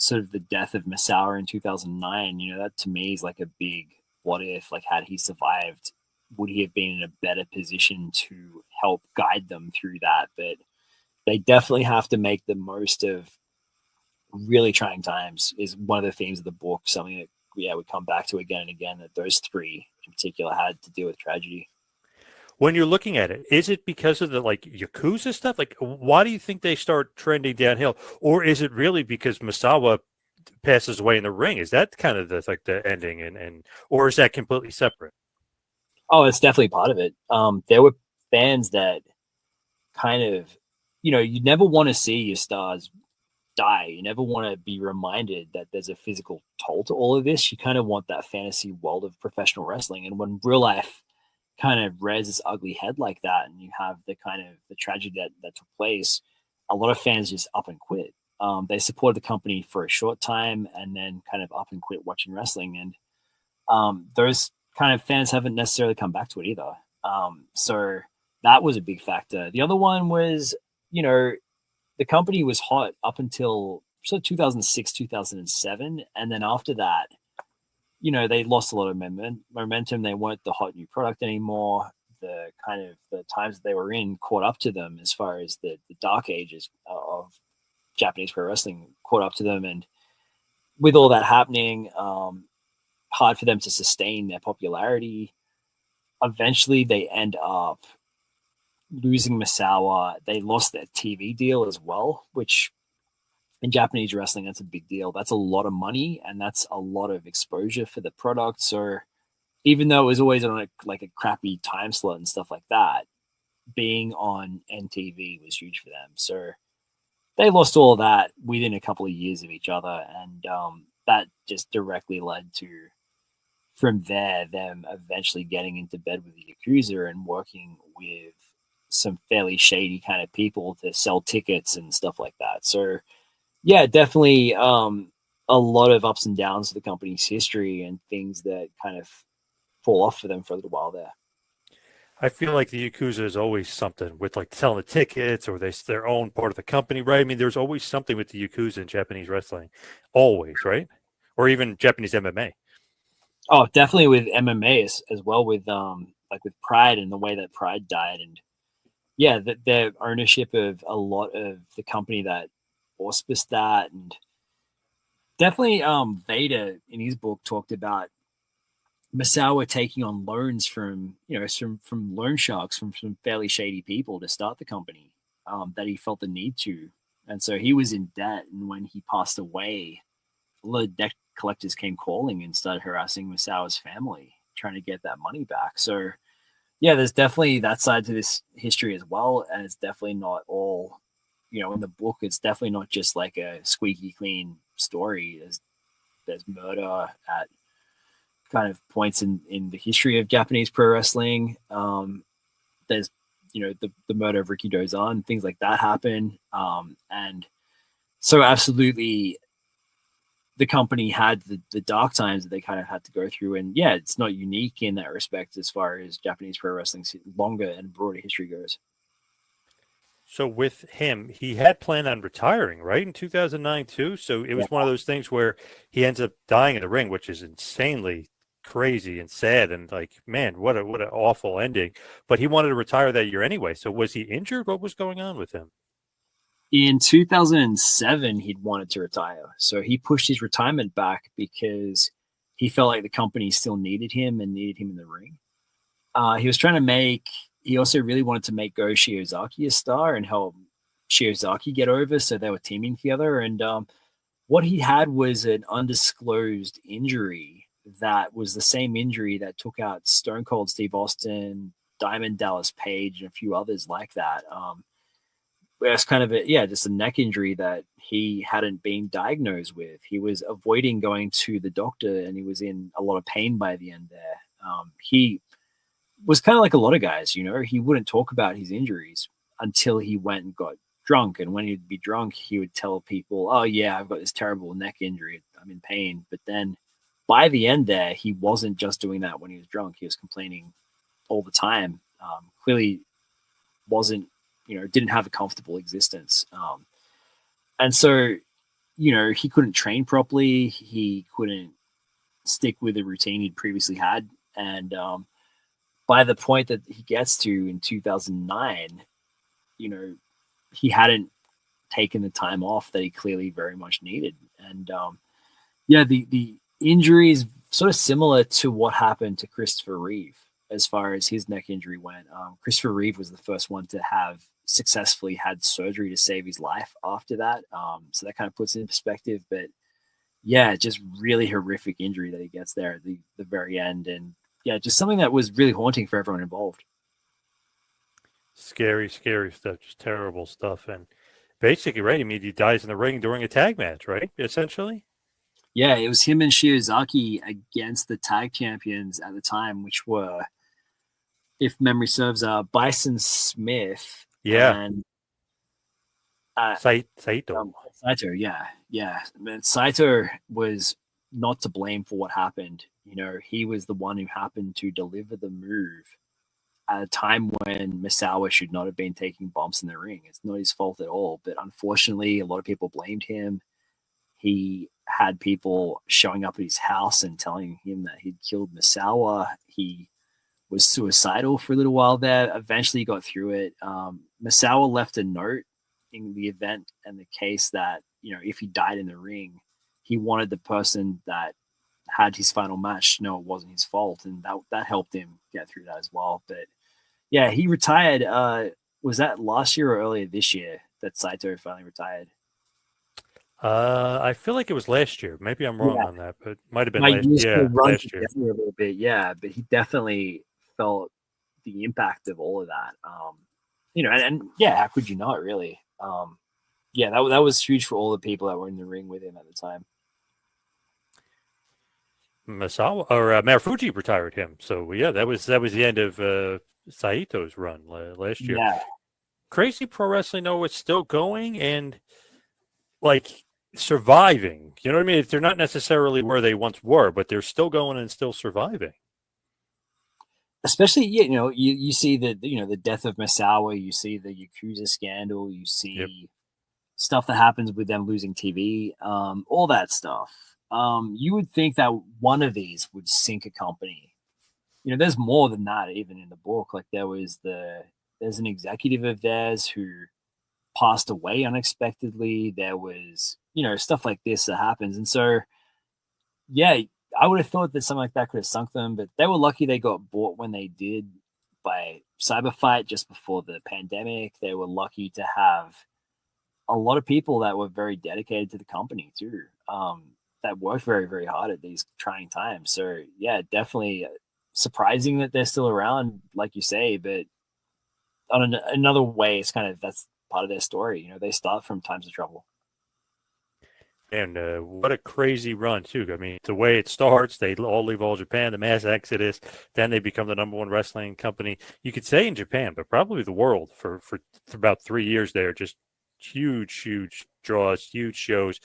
sort of the death of Misawa in 2009, that to me is like a big what if. Like, had he survived, would he have been in a better position to help guide them through that? But they definitely have to make the most of really trying times, is one of the themes of the book, something that we come back to again and again, that those three in particular had to deal with tragedy. When you're looking at it, is it because of the like Yakuza stuff? Like, why do you think they start trending downhill? Or is it really because Misawa passes away in the ring? Is that kind of the ending, and or is that completely separate? Oh, it's definitely part of it. There were fans that kind of, you never want to see your stars die. You never want to be reminded that there's a physical toll to all of this. You kind of want that fantasy world of professional wrestling. And when real life kind of rears its ugly head like that, and you have the kind of the tragedy that took place, a lot of fans just up and quit. They supported the company for a short time and then kind of up and quit watching wrestling. And those kind of fans haven't necessarily come back to it either. So that was a big factor. The other one was, the company was hot up until 2006, 2007. And then after that, they lost a lot of momentum. They weren't the hot new product anymore. The kind of the times that they were in caught up to them, as far as the dark ages of Japanese pro wrestling caught up to them. And with all that happening, hard for them to sustain their popularity. Eventually, they end up losing Misawa. They lost their TV deal as well, which in Japanese wrestling, that's a big deal. That's a lot of money, and that's a lot of exposure for the product. So even though it was always on a crappy time slot and stuff like that, being on NTV was huge for them. So they lost all of that within a couple of years of each other, and that just directly led to, from there, them eventually getting into bed with the Yakuza and working with some fairly shady kind of people to sell tickets and stuff like that. So yeah, definitely a lot of ups and downs to the company's history, and things that kind of fall off for them for a little while there. I feel like the Yakuza is always something with like selling the tickets, or their own part of the company, right? I mean, there's always something with the Yakuza in Japanese wrestling, always, right? Or even Japanese MMA. Oh, definitely with MMA as well, with with Pride and the way that Pride died. And yeah, their ownership of a lot of the company that auspiced that. And definitely Vader in his book talked about Misawa taking on loans from loan sharks, from some fairly shady people to start the company, that he felt the need to. And so he was in debt, and when he passed away, a lot of debt collectors came calling and started harassing Misawa's family, trying to get that money back. So yeah, there's definitely that side to this history as well. And it's definitely not all, in the book, it's definitely not just like a squeaky clean story. There's murder at kind of points in the history of Japanese pro wrestling. There's, the murder of Ricky Dozan, things like that happen. And so absolutely, the company had the dark times that they kind of had to go through. And yeah, it's not unique in that respect as far as Japanese pro wrestling's longer and broader history goes. So with him, he had planned on retiring, right, in 2009 too. So it Yeah. was one of those things where he ends up dying in the ring, which is insanely crazy and sad. And like, man, what an awful ending. But he wanted to retire that year anyway. So was he injured? What was going on with him? In 2007, he'd wanted to retire. So he pushed his retirement back because he felt like the company still needed him and needed him in the ring. He was trying to he also really wanted to make Go Shiozaki a star and help Shiozaki get over. So they were teaming together. And what he had was an undisclosed injury that was the same injury that took out Stone Cold Steve Austin, Diamond Dallas Page, and a few others like that. It's kind of just a neck injury that he hadn't been diagnosed with. He was avoiding going to the doctor, and he was in a lot of pain by the end there. He was kind of like a lot of guys, he wouldn't talk about his injuries until he went and got drunk. And when he'd be drunk, he would tell people, oh yeah, I've got this terrible neck injury, I'm in pain. But then by the end there, he wasn't just doing that when he was drunk. He was complaining all the time. Clearly wasn't, didn't have a comfortable existence. And so he couldn't train properly. He couldn't stick with the routine he'd previously had. And by the point that he gets to in 2009, he hadn't taken the time off that he clearly very much needed. And the injury is sort of similar to what happened to Christopher Reeve as far as his neck injury went. Christopher Reeve was the first one to have successfully had surgery to save his life after that. So that kind of puts it in perspective. But yeah, just really horrific injury that he gets there at the very end. And yeah, just something that was really haunting for everyone involved. Scary, scary stuff. Just terrible stuff. And basically, right? I mean, he dies in the ring during a tag match, right? Essentially. Yeah, it was him and Shiozaki against the tag champions at the time, which were, if memory serves, Bison Smith and Saito. Saito, yeah. Man, Saito was not to blame for what happened. He was the one who happened to deliver the move at a time when Misawa should not have been taking bumps in the ring. It's not his fault at all, but unfortunately, a lot of people blamed him. He had people showing up at his house and telling him that he'd killed Misawa. He was suicidal for a little while there. Eventually, he got through it. Misawa left a note in the event and the case that, if he died in the ring, he wanted the person that had his final match to know it wasn't his fault. And that helped him get through that as well. But yeah, he retired. Was that last year or earlier this year that Saito finally retired? I feel like it was last year. Maybe I'm wrong on that, but might have been I last. used to run last year. a little bit, yeah, but he definitely felt the impact of all of that. And yeah, how could you not really? Yeah, that was huge for all the people that were in the ring with him at the time. Misawa or Marufuji retired him. So yeah, that was the end of Saito's run last year. Yeah. Crazy Pro Wrestling, though, it's still going and like surviving. You know what I mean? They're not necessarily where they once were, but they're still going and still surviving. Especially, you see the death of Misawa, you see the Yakuza scandal, you see stuff that happens with them losing TV, all that stuff. You would think that one of these would sink a company. There's more than that even in the book. Like there's an executive of theirs who passed away unexpectedly. There was, stuff like this that happens. And so, yeah, I would have thought that something like that could have sunk them, but they were lucky they got bought when they did by Cyberfight just before the pandemic. They were lucky to have a lot of people that were very dedicated to the company too, that worked very, very hard at these trying times. So yeah, definitely surprising that they're still around, like you say, but on another way, it's kind of, that's part of their story. They start from times of trouble. And what a crazy run, too. I mean, the way it starts, they all leave All Japan, the mass exodus, then they become the #1 wrestling company. You could say in Japan, but probably the world for about 3 years there. Just huge draws, huge shows,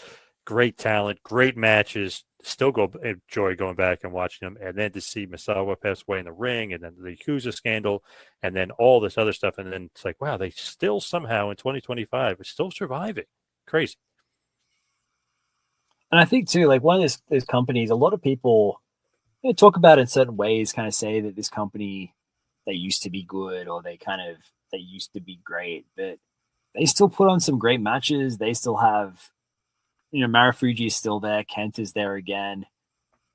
great talent, great matches. Still enjoy going back and watching them. And then to see Misawa pass away in the ring, and then the Yakuza scandal, and then all this other stuff. And then it's like, wow, they still somehow in 2025 are still surviving. Crazy. And I think too, like one of those companies, a lot of people talk about it in certain ways, kind of say that this company, they used to be good or they used to be great, but they still put on some great matches. They still have, Marufuji is still there. Kent is there again.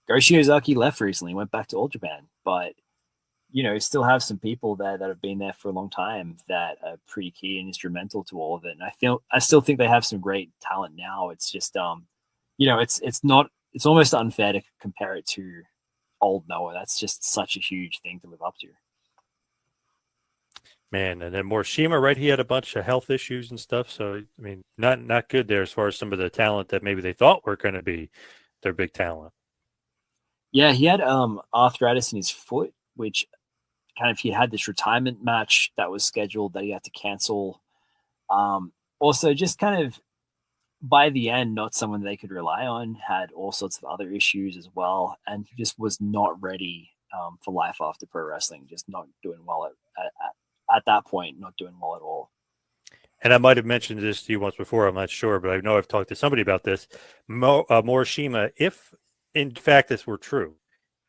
Go Shiozaki left recently, went back to All Japan, but still have some people there that have been there for a long time that are pretty key and instrumental to all of it. And I still think they have some great talent now. It's just it's almost unfair to compare it to old Noah. That's just such a huge thing to live up to. Man, and then Morishima, right? He had a bunch of health issues and stuff. So I mean, not good there as far as some of the talent that maybe they thought were going to be their big talent. Yeah, he had arthritis in his foot, which kind of, he had this retirement match that was scheduled that he had to cancel. Also, just kind of by the end, not someone they could rely on, had all sorts of other issues as well, and he just was not ready for life after pro wrestling. Just not doing well at that point, not doing well at all. and I might have mentioned this to you once before, I'm not sure, but I know I've talked to somebody about this. Morishima, if in fact this were true,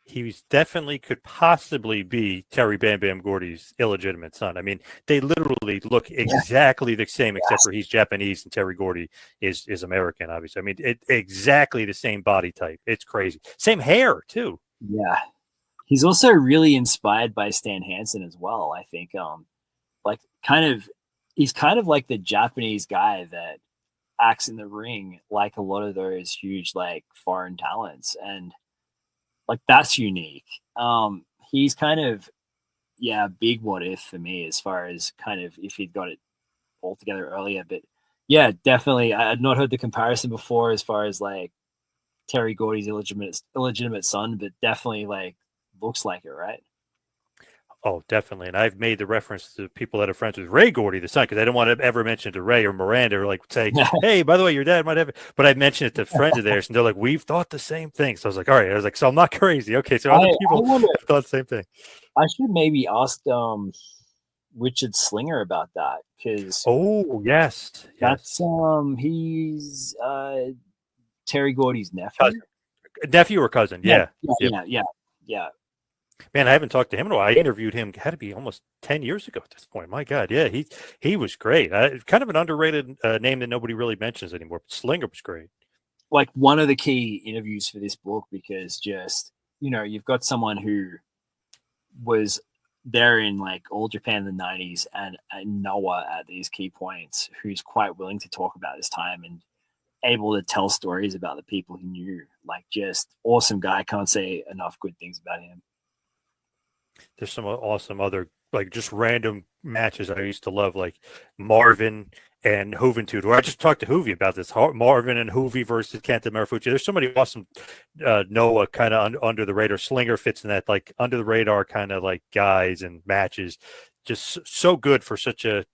he definitely could possibly be Terry Bam Bam Gordy's illegitimate son. I mean, they literally look exactly the same, except for he's Japanese and Terry Gordy is American, obviously. I mean, exactly the same body type. It's crazy. Same hair, too. Yeah. He's also really inspired by Stan Hansen as well. I think, like, he's kind of like the Japanese guy that acts in the ring like a lot of those huge, like, foreign talents. And, like, that's unique. He's kind of, yeah, big what if for me as far as kind of if he'd got it all together earlier. But yeah, definitely. I had not heard the comparison before as far as like Terry Gordy's illegitimate son, but definitely like looks like it, right? Oh, definitely. And I've made the reference to people that are friends with Ray Gordy, the son, because I didn't want to ever mention to Ray or Miranda or like say, hey, by the way, your dad might have it. But I mentioned it to friends of theirs and they're like, we've thought the same thing. So I was like, all right. I was like, so I'm not crazy. Okay. So other people have thought the same thing. I should maybe ask Richard Slinger about that because oh yes, that's he's Terry Gordy's nephew. Nephew or cousin, yeah. Yeah. Man, I haven't talked to him in a while. I interviewed him, had to be almost 10 years ago at this point. My God, yeah, he was great. Kind of an underrated name that nobody really mentions anymore, but Slinger was great. Like one of the key interviews for this book because just, you know, you've got someone who was there in like All Japan in the 90s and Noah at these key points who's quite willing to talk about this time and able to tell stories about the people he knew. Like just awesome guy. Can't say enough good things about him. There's some awesome other like just random matches I used to love, like Marvin and Juventud. Where I just talked to Hoovy about this. Marvin and Hoovy versus Kenta Marufuji. There's so many awesome Noah kind of under the radar. Slinger fits in that like under the radar kind of like guys and matches. Just so good for such a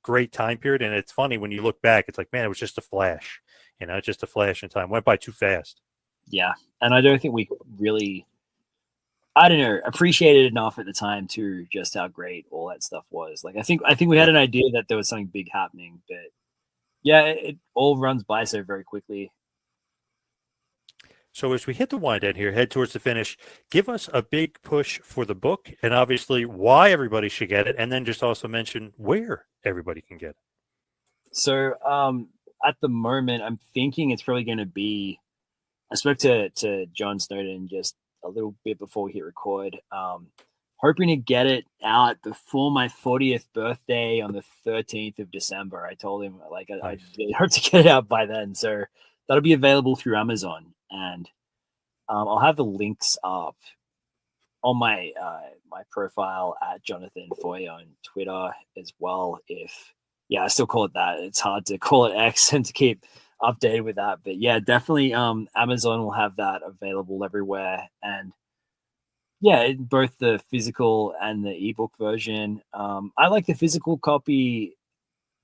great time period. And it's funny when you look back, it's like, man, it was just a flash. You know, just a flash in time. Went by too fast. Yeah, and I don't think we really, I don't know, appreciated enough at the time to just how great all that stuff was. Like I think we had an idea that there was something big happening, but yeah, it all runs by so very quickly. So as we hit the wind down here, head towards the finish, give us a big push for the book and obviously why everybody should get it, and then just also mention where everybody can get it. So at the moment, I'm thinking it's probably going to be, I spoke to John Snowden just a little bit before we hit record. Hoping to get it out before my 40th birthday on the 13th of December. I told him like nice. I really hope to get it out by then. So that'll be available through Amazon, and I'll have the links up on my my profile at Jonathan Foye on Twitter as well. I still call it that. It's hard to call it X and to keep updated with that, but yeah, definitely Amazon will have that available everywhere. And yeah, both the physical and the ebook version. I like the physical copy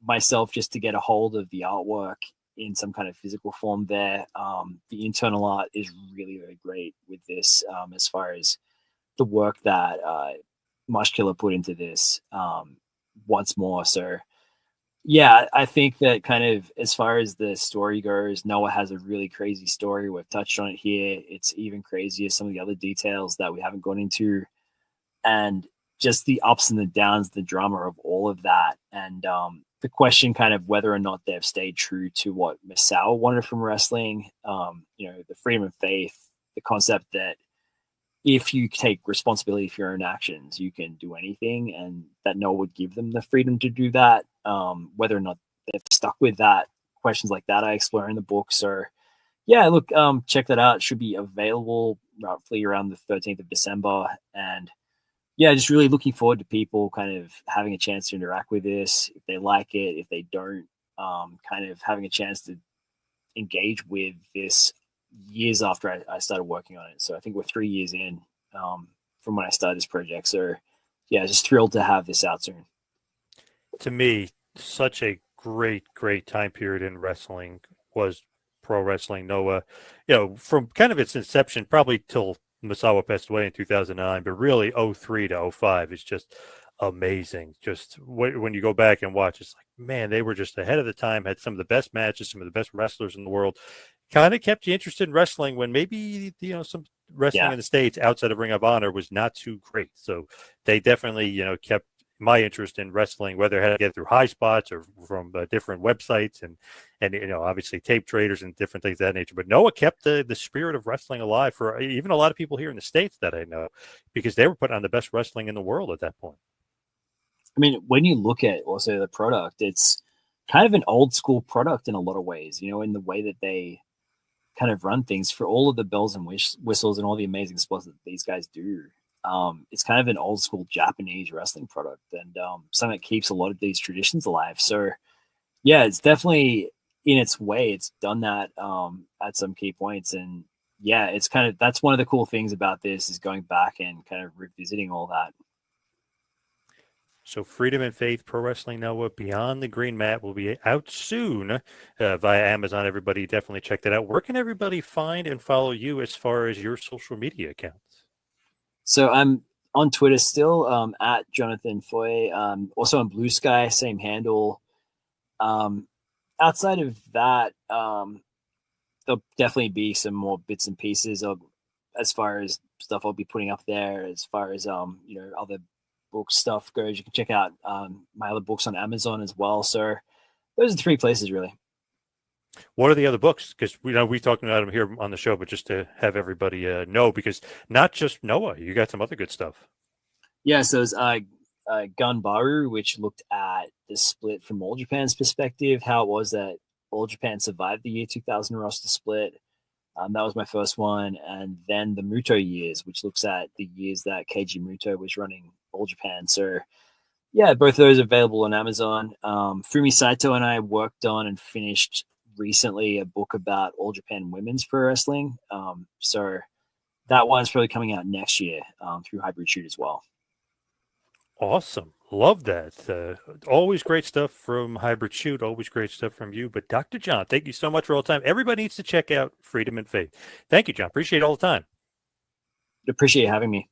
myself just to get a hold of the artwork in some kind of physical form there. The internal art is really, really great with this, as far as the work that Mushkiller put into this once more. So yeah, I think that kind of as far as the story goes, Noah has a really crazy story. We've touched on it here. It's even crazier, some of the other details that we haven't gone into, and just the ups and the downs, the drama of all of that. And the question kind of whether or not they've stayed true to what Misawa wanted from wrestling, the freedom of faith, the concept that if you take responsibility for your own actions, you can do anything, and that Noah would give them the freedom to do that. Whether or not they've stuck with that, questions like that I explore in the book. So yeah, look, check that out. It should be available roughly around the 13th of December. And yeah, just really looking forward to people kind of having a chance to interact with this. If they like it, if they don't, kind of having a chance to engage with this years after I started working on it. So I think we're 3 years in from when I started this project. So yeah, just thrilled to have this out soon. To me, such a great time period in wrestling was pro wrestling. Noah, from kind of its inception, probably till Misawa passed away in 2009, but really 03 to 05 is just amazing. Just when you go back and watch, it's like, man, they were just ahead of the time, had some of the best matches, some of the best wrestlers in the world. Kind of kept you interested in wrestling when maybe, some wrestling in the States outside of Ring of Honor was not too great. So they definitely, kept my interest in wrestling, whether I had to get through high spots or from different websites and obviously tape traders and different things of that nature. But Noah kept the spirit of wrestling alive for even a lot of people here in the States that I know, because they were putting on the best wrestling in the world at that point. I mean, when you look at also the product, it's kind of an old school product in a lot of ways, in the way that they kind of run things for all of the bells and whistles and all the amazing spots that these guys do. It's kind of an old school Japanese wrestling product, and something that keeps a lot of these traditions alive. So yeah, it's definitely in its way. It's done that at some key points, and yeah, it's kind of, that's one of the cool things about this, is going back and kind of revisiting all that. So Freedom and Faith Pro Wrestling Noah Beyond the Green Mat will be out soon via Amazon. Everybody definitely check that out. Where can everybody find and follow you as far as your social media accounts? So I'm on Twitter still, at Jonathan Foye. Also on Blue Sky, same handle. Outside of that, there'll definitely be some more bits and pieces of, as far as stuff I'll be putting up there, as far as other book stuff goes. You can check out my other books on Amazon as well. So those are 3 places really. What are the other books? Because we talked about them here on the show, but just to have everybody know, because not just Noah, you got some other good stuff. Yeah, so there's Ganbaru, which looked at the split from All Japan's perspective, how it was that All Japan survived the year 2000 roster split. That was my first one. And then the Muto years, which looks at the years that Keiji Muto was running All Japan. So yeah, both of those are available on Amazon. Fumi Saito and I worked on and finished recently a book about All Japan women's pro wrestling. So that one's probably coming out next year through Hybrid Shoot as well. Awesome. Love that. Always great stuff from Hybrid Shoot. Always great stuff from you. But Dr. John, thank you so much for all the time. Everybody needs to check out Freedom and Faith. Thank you, John. Appreciate all the time. Appreciate having me.